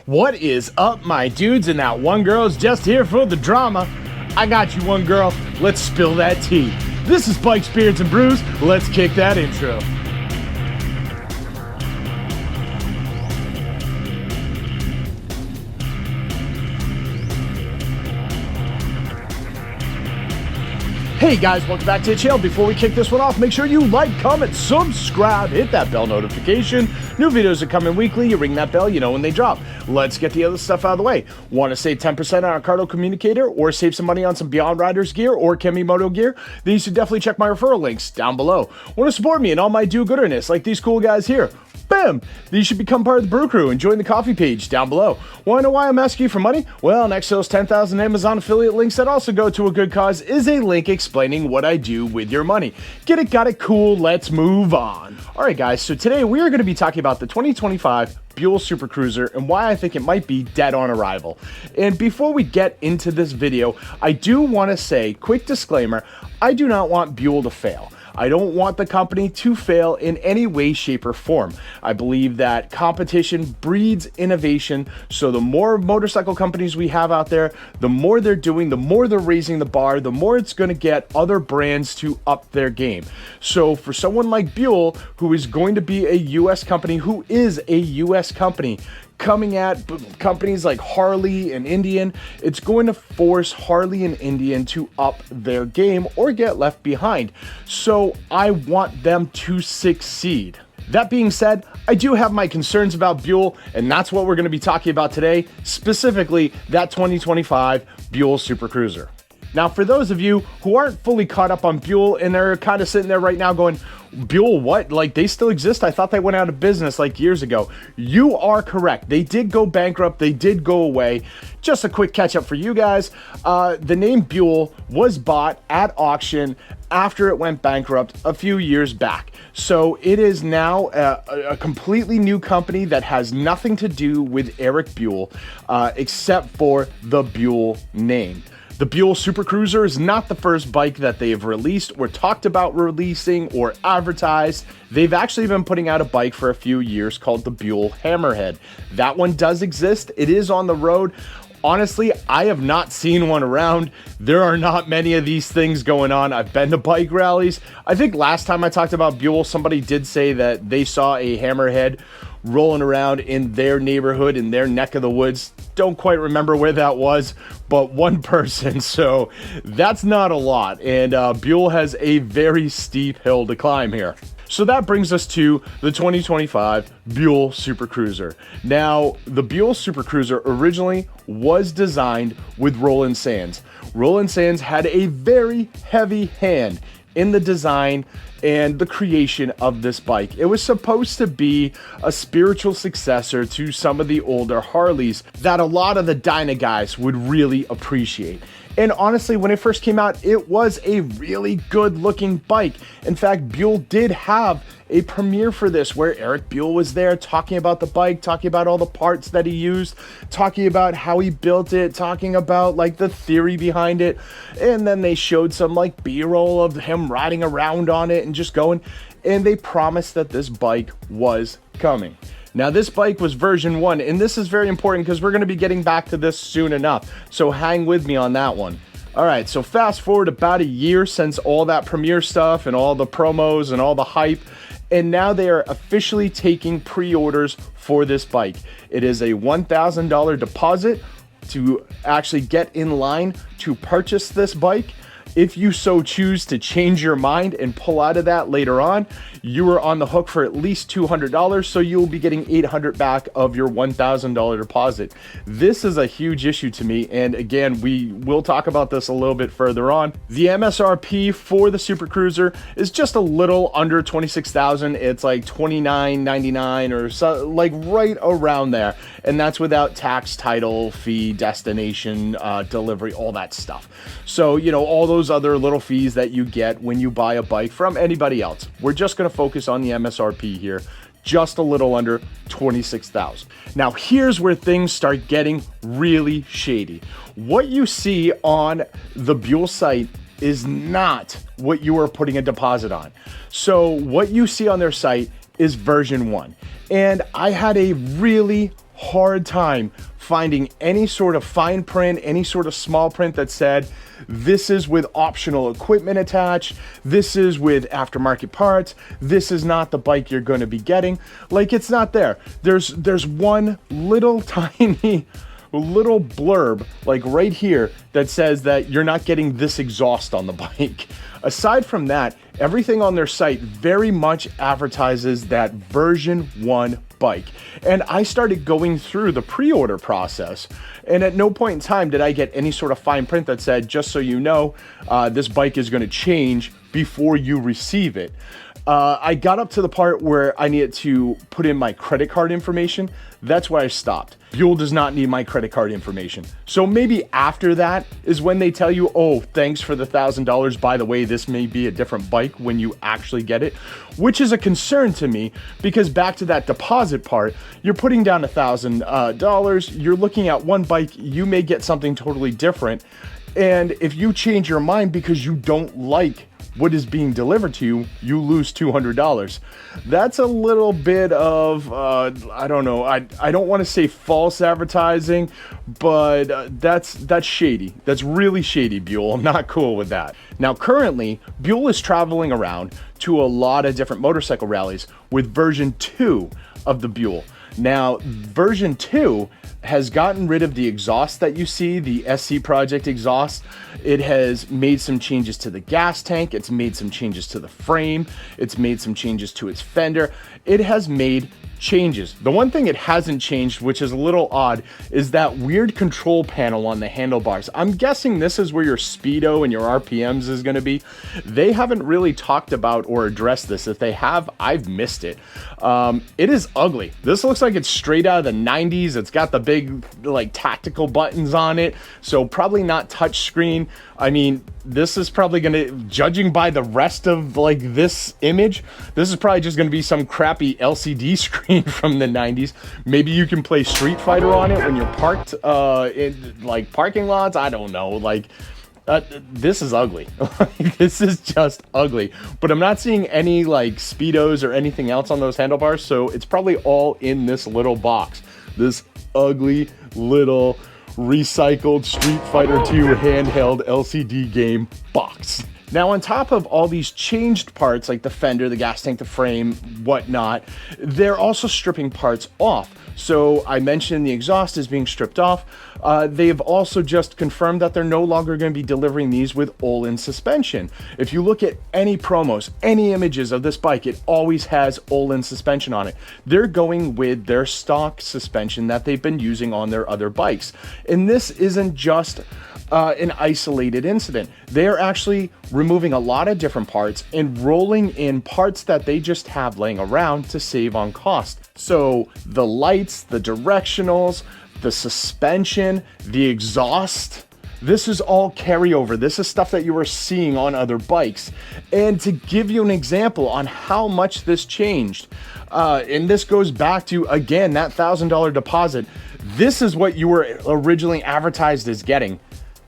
What is up, my dudes, and that one girl's just here for the drama. I got you, one girl. Let's spill that tea. This is Bikes, Beards, and Brews. Let's kick that intro. Hey guys, welcome back to the channel. Before we kick this one off, make sure you like, comment, subscribe, hit that bell notification. New videos are coming weekly. You ring that bell, you know when they drop. Let's get the other stuff out of the way. Want to save 10% on our Cardo communicator or save some money on some Beyond Riders gear or Kemimoto gear? Then you should definitely check my referral links down below. Want to support me and all my do-gooderness like these cool guys here? Bam! These should become part of the Brew Crew and join the coffee page down below. Want to know why I'm asking you for money? Well, next to those 10,000 Amazon affiliate links that also go to a good cause is a link explaining what I do with your money. Get it, got it, cool, let's move on. Alright guys, so today we are going to be talking about the 2025 Buell Super Cruiser and why I think it might be dead on arrival. And before we get into this video, I do want to say, quick disclaimer, I do not want Buell to fail. I don't want the company to fail in any way, shape, or form. I believe that competition breeds innovation, so the more motorcycle companies we have out there, the more they're doing, the more they're raising the bar, the more it's going to get other brands to up their game. So for someone like Buell, who is going to be a US company, who is a US company, coming at companies like Harley and Indian, it's going to force Harley and Indian to up their game or get left behind. So I want them to succeed. That being said, I do have my concerns about Buell, and that's what we're going to be talking about today, specifically that 2025 Buell Super Cruiser. Now, for those of you who aren't fully caught up on Buell and they're kind of sitting there right now going, Buell, what? Like, they still exist? I thought they went out of business like years ago. You are correct. They did go bankrupt. They did go away. Just a quick catch up for you guys. The name Buell was bought at auction after it went bankrupt a few years back. So it is now a completely new company that has nothing to do with Eric Buell, except for the Buell name. The Buell Super Cruiser is not the first bike that they have released or talked about releasing or advertised. They've actually been putting out a bike for a few years called the Buell Hammerhead. That one does exist. It is on the road. Honestly, I have not seen one around. There are not many of these things going on. I've been to bike rallies. I think last time I talked about Buell, somebody did say that they saw a Hammerhead rolling around in their neighborhood, in their neck of the woods. Don't quite remember where that was, but one person, so that's not a lot. And Buell has a very steep hill to climb here. So that brings us to the 2025 Buell Super Cruiser. Now, the Buell Super Cruiser originally was designed with Roland Sands. Roland Sands had a very heavy hand in the design and the creation of this bike. It was supposed to be a spiritual successor to some of the older Harleys that a lot of the Dyna guys would really appreciate. And honestly, when it first came out, it was a really good looking bike. In fact, Buell did have a premiere for this where Eric Buell was there talking about the bike, talking about all the parts that he used, talking about how he built it, talking about like the theory behind it. And then they showed some like B-roll of him riding around on it and just going, and they promised that this bike was coming. Now, this bike was version 1, and this is very important because we're going to be getting back to this soon enough, so hang with me on that one. Alright, so fast forward about a year since all that premiere stuff and all the promos and all the hype, and now they are officially taking pre-orders for this bike. It is a $1,000 deposit to actually get in line to purchase this bike. If you so choose to change your mind and pull out of that later on, you are on the hook for at least $200, so you'll be getting $800 back of your $1,000 deposit. This is a huge issue to me, and again, we will talk about this a little bit further on. The MSRP for the Super Cruiser is just a little under $26,000. It's like $29.99 or so, like right around there, and that's without tax, title, fee, destination, delivery, all that stuff. So, you know, all those other little fees that you get when you buy a bike from anybody else. We're just going to focus on the MSRP here, just a little under $26,000. Now, here's where things start getting really shady. What you see on the Buell site is not what you are putting a deposit on. So what you see on their site is version 1. And I had a really hard time finding any sort of fine print, any sort of small print that said, this is with optional equipment attached, this is with aftermarket parts, this is not the bike you're going to be getting. Like, it's not there. There's one little tiny little blurb, like right here, that says that you're not getting this exhaust on the bike. Aside from that, everything on their site very much advertises that version 1 bike. And I started going through the pre-order process, and at no point in time did I get any sort of fine print that said, just so you know, this bike is going to change before you receive it. I got up to the part where I needed to put in my credit card information. That's where I stopped. Buell does not need my credit card information. So maybe after that is when they tell you, oh, thanks for the $1,000. By the way, this may be a different bike when you actually get it, which is a concern to me, because back to that deposit part, you're putting down $1,000. You're looking at one bike, you may get something totally different. And if you change your mind because you don't like what is being delivered to you, you lose $200. That's a little bit of, I don't know, I don't want to say false advertising, but that's shady. That's really shady, Buell. I'm not cool with that. Now, currently, Buell is traveling around to a lot of different motorcycle rallies with version 2 of the Buell. Now, version 2 has gotten rid of the exhaust that you see, the SC Project exhaust. It has made some changes to the gas tank. It's made some changes to the frame. It's made some changes to its fender. It has made changes. The one thing it hasn't changed, which is a little odd, is that weird control panel on the handlebars. I'm guessing this is where your speedo and your RPMs is going to be. They haven't really talked about or addressed this. If they have, I've missed it. It is ugly. This looks like it's straight out of the 90s. It's got the big, like, tactical buttons on it, so probably not touch screen. I mean, this is probably going to, judging by the rest of like this image, this is probably just going to be some crappy LCD screen from the 90s. Maybe you can play Street Fighter on it when you're parked in like parking lots. I don't know. Like, this is ugly. This is just ugly. But I'm not seeing any like speedos or anything else on those handlebars, so it's probably all in this little box. This ugly little recycled Street Fighter 2 handheld LCD game box. Now, on top of all these changed parts like the fender, the gas tank, the frame, whatnot, they're also stripping parts off. So I mentioned the exhaust is being stripped off. They've also just confirmed that they're no longer going to be delivering these with all-in suspension. If you look at any promos, any images of this bike, it always has all-in suspension on it. They're going with their stock suspension that they've been using on their other bikes. And this isn't just an isolated incident. They're actually removing a lot of different parts and rolling in parts that they just have laying around to save on cost. So the lights, the directionals, the suspension, the exhaust, this is all carryover. This is stuff that you are seeing on other bikes. And to give you an example on how much this changed, and this goes back to, again, that $1,000 deposit. This is what you were originally advertised as getting.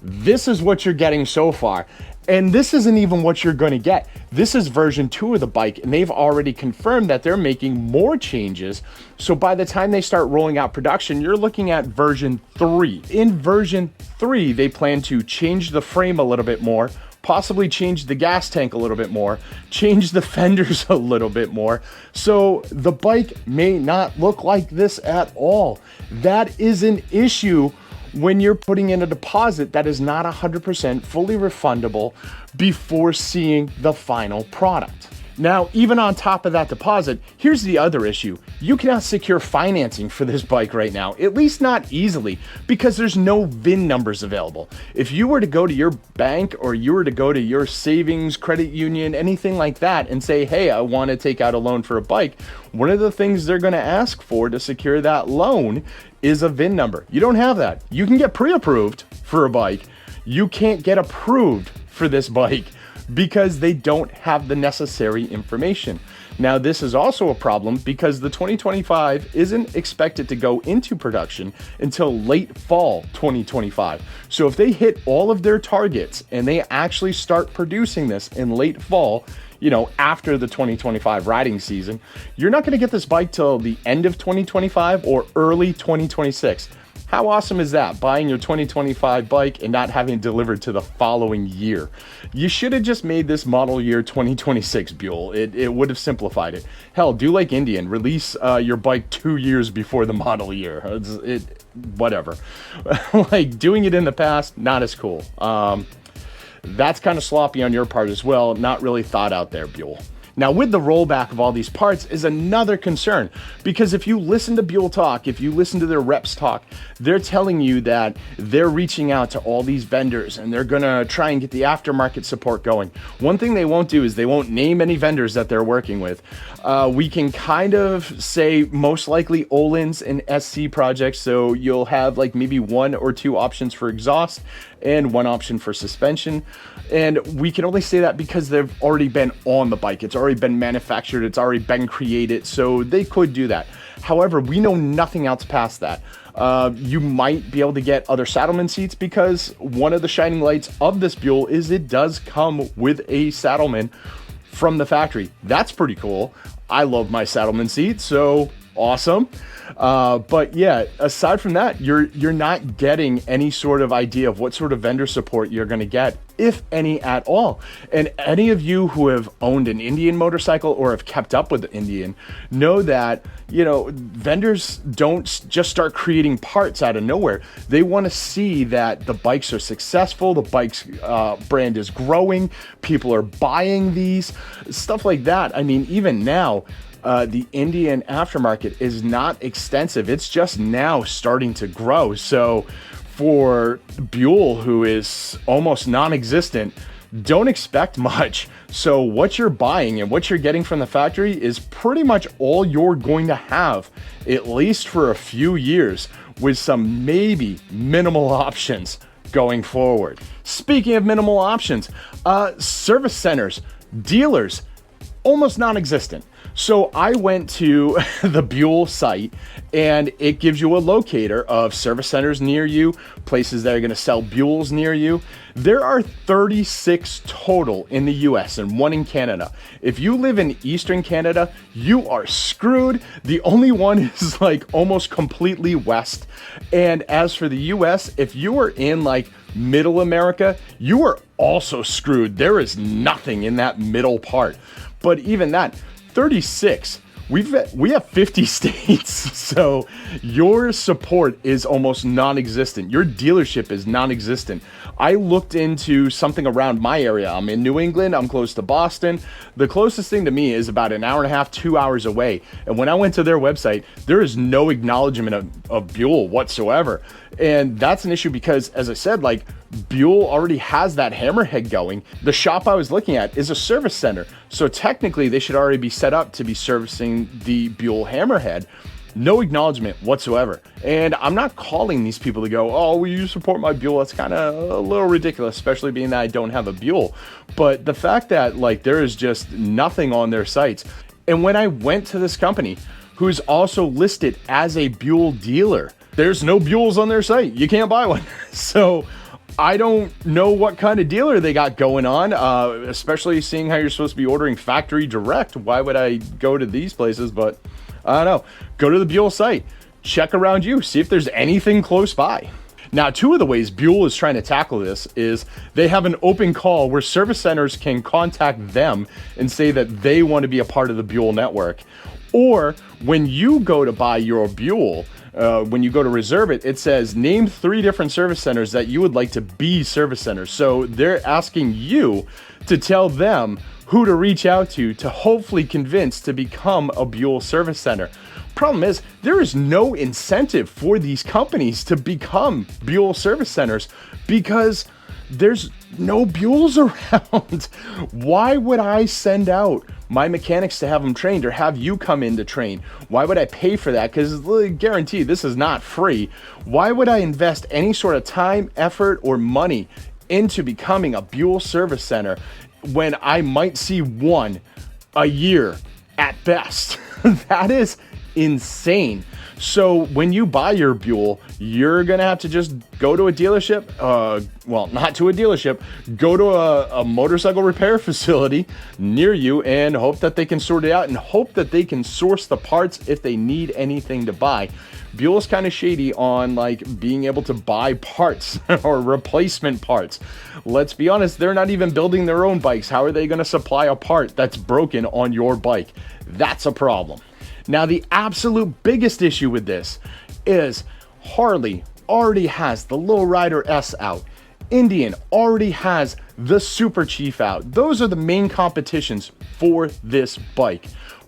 This is what you're getting so far. And this isn't even what you're going to get. This is version 2 of the bike, and they've already confirmed that they're making more changes. So by the time they start rolling out production, you're looking at version 3. In version 3, they plan to change the frame a little bit more, possibly change the gas tank a little bit more, change the fenders a little bit more. So the bike may not look like this at all. That is an issue when you're putting in a deposit that is not 100% fully refundable before seeing the final product. Now, even on top of that deposit, here's the other issue. You cannot secure financing for this bike right now, at least not easily, because there's no VIN numbers available. If you were to go to your bank or you were to go to your savings, credit union, anything like that, and say, hey, I want to take out a loan for a bike, one of the things they're going to ask for to secure that loan is a VIN number. You don't have that. You can get pre-approved for a bike. You can't get approved for this bike because they don't have the necessary information. Now, this is also a problem because the 2025 isn't expected to go into production until late fall 2025. So if they hit all of their targets and they actually start producing this in late fall, after the 2025 riding season, you're not going to get this bike till the end of 2025 or early 2026. How awesome is that? Buying your 2025 bike and not having it delivered to the following year. You should have just made this model year 2026 Buell. It would have simplified it. Hell, do like Indian. Release your bike 2 years before the model year. Whatever. Like, doing it in the past, not as cool. That's kind of sloppy on your part as well. Not really thought out there, Buell. Now, with the rollback of all these parts is another concern, because if you listen to Buell talk, if you listen to their reps talk, they're telling you that they're reaching out to all these vendors and they're going to try and get the aftermarket support going. One thing they won't do is they won't name any vendors that they're working with. We can kind of say most likely Öhlins and SC projects, so you'll have like maybe 1 or 2 options for exhaust and 1 option for suspension. And we can only say that because they've already been on the bike. It's already been manufactured. It's already been created. So they could do that. However, we know nothing else past that. You might be able to get other saddleman seats, because one of the shining lights of this Buell is it does come with a saddleman from the factory. That's pretty cool. I love my saddleman seat, so awesome. But yeah, aside from that, you're not getting any sort of idea of what sort of vendor support you're going to get, if any at all. And any of you who have owned an Indian motorcycle or have kept up with the Indian know that, vendors don't just start creating parts out of nowhere. They want to see that the bikes are successful, the bike's brand is growing, people are buying these, stuff like that. I mean, even now, the Indian aftermarket is not extensive. It's just now starting to grow. So for Buell, who is almost non-existent, don't expect much. So what you're buying and what you're getting from the factory is pretty much all you're going to have, at least for a few years, with some maybe minimal options going forward. Speaking of minimal options, service centers, dealers, almost non-existent. So I went to the Buell site, and it gives you a locator of service centers near you, places that are going to sell Buells near you. There are 36 total in the US and 1 in Canada. If you live in Eastern Canada, you are screwed. The only one is like almost completely west. And as for the US, if you are in like Middle America, you are also screwed. There is nothing in that middle part. But even that, 36, we have 50 states, so your support is almost non-existent. Your dealership is non-existent. I looked into something around my area. I'm in New England. I'm close to Boston. The closest thing to me is about an hour and a half, 2 hours away. And when I went to their website, there is no acknowledgement of Buell whatsoever. And that's an issue because, as I said, like, Buell already has that hammerhead going. The shop I was looking at is a service center. So technically they should already be set up to be servicing the Buell hammerhead. No acknowledgement whatsoever. And I'm not calling these people to go, oh, will you support my Buell? That's kind of a little ridiculous, especially being that I don't have a Buell. But the fact that like there is just nothing on their sites. And when I went to this company, who's also listed as a Buell dealer, there's no Buells on their site. You can't buy one. So I don't know what kind of dealer they got going on, especially seeing how you're supposed to be ordering factory direct. Why would I go to these places? But I don't know. Go to the Buell site, check around you, see if there's anything close by. Now, 2 of the ways Buell is trying to tackle this is they have an open call where service centers can contact them and say that they want to be a part of the Buell network. Or when you go to buy your Buell, when you go to reserve it, it says name 3 different service centers that you would like to be service centers. So they're asking you to tell them who to reach out to hopefully convince to become a Buell service center. Problem is, there is no incentive for these companies to become Buell service centers because there's no Buells around. Why would I send out my mechanics to have them trained or have you come in to train? Why would I pay for that? Because guaranteed this is not free. Why would I invest any sort of time, effort, or money into becoming a Buell service center when I might see one a year at best? That is insane. So when you buy your Buell, you're gonna have to just go to a dealership, well, not to a dealership, go to a motorcycle repair facility near you and hope that they can sort it out and hope that they can source the parts if they need anything to buy. Buell's kind of shady on like being able to buy parts or replacement parts. Let's be honest, they're not even building their own bikes. How are they going to supply a part that's broken on your bike? That's a problem. Now, the absolute biggest issue with this is Harley already has the Lowrider S out. Indian already has the Super Chief out. Those are the main competitions for this bike.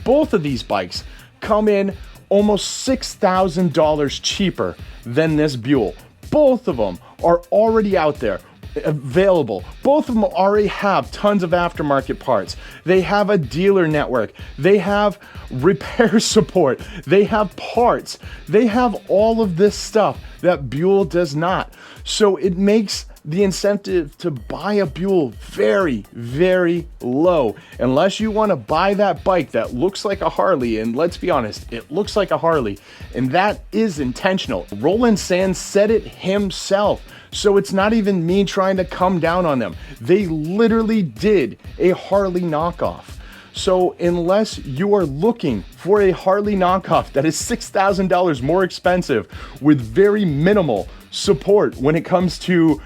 Both of these bikes come in almost $6,000 cheaper than this Buell. Both of them are already out there, available. Both of them already have tons of aftermarket parts. They have a dealer network. They have repair support. They have parts. They have all of this stuff that Buell does not. So it makes the incentive to buy a Buell very, very low. Unless you want to buy that bike that looks like a Harley, and let's be honest, it looks like a Harley, and that is intentional. Roland Sands said it himself. So it's not even me trying to come down on them. They literally did a Harley knockoff. So unless you are looking for a Harley knockoff that is $6,000 more expensive with very minimal support when it comes to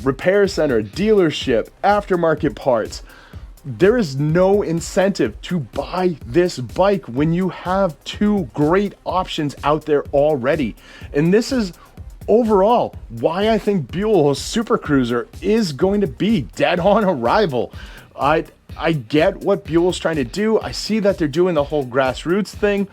repair center, dealership, aftermarket parts, there is no incentive to buy this bike when you have two great options out there already. And this is overall why I think Buell Super Cruiser is going to be dead on arrival. I get what Buell's trying to do. I see that they're doing the whole grassroots thing.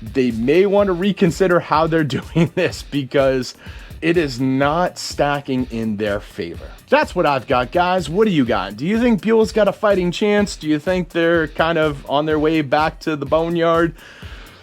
They may want to reconsider how they're doing this because it is not stacking in their favor. That's what I've got, guys. What do you got? Do you think Buell's got a fighting chance? Do you think they're kind of on their way back to the boneyard?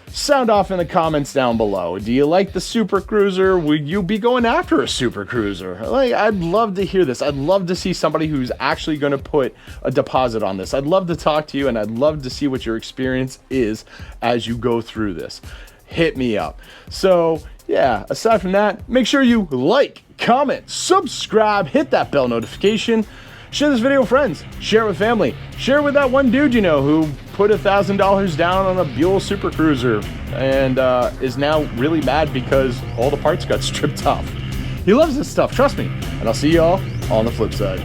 Sound off in the comments down below. Do you like the Super Cruiser? Would you be going after a Super Cruiser? Like, I'd love to hear this. I'd love to see somebody who's actually going to put a deposit on this. I'd love to talk to you, and I'd love to see what your experience is as you go through this. Hit me up. So yeah, aside from that, make sure you like, comment, subscribe, hit that bell notification. Share this video with friends, share it with family, share it with that one dude you know who put $1,000 down on a Buell Super Cruiser and is now really mad because all the parts got stripped off. He loves this stuff, trust me. And I'll see y'all on the flip side.